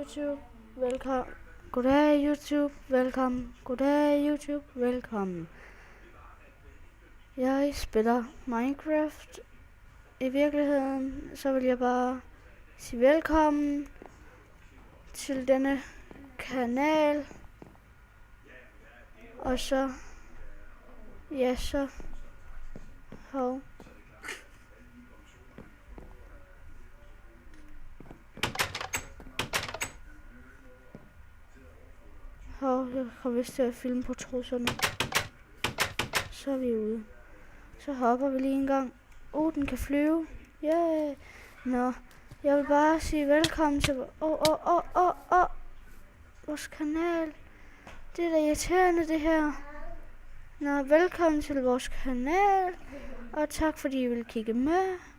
YouTube, velkommen. Goddag YouTube, velkommen. Goddag YouTube, velkommen. Jeg spiller Minecraft. I virkeligheden, så vil jeg bare sige velkommen til denne kanal. Og så, ja så, hov. Jeg kommer vist til at filme på trusserne. Så er vi ude. Så hopper vi lige en gang. Den kan flyve. Yeah. Nå, jeg vil bare sige velkommen til vores kanal. Det er da irriterende det her. Nå, velkommen til vores kanal. Og tak fordi I vil kigge med.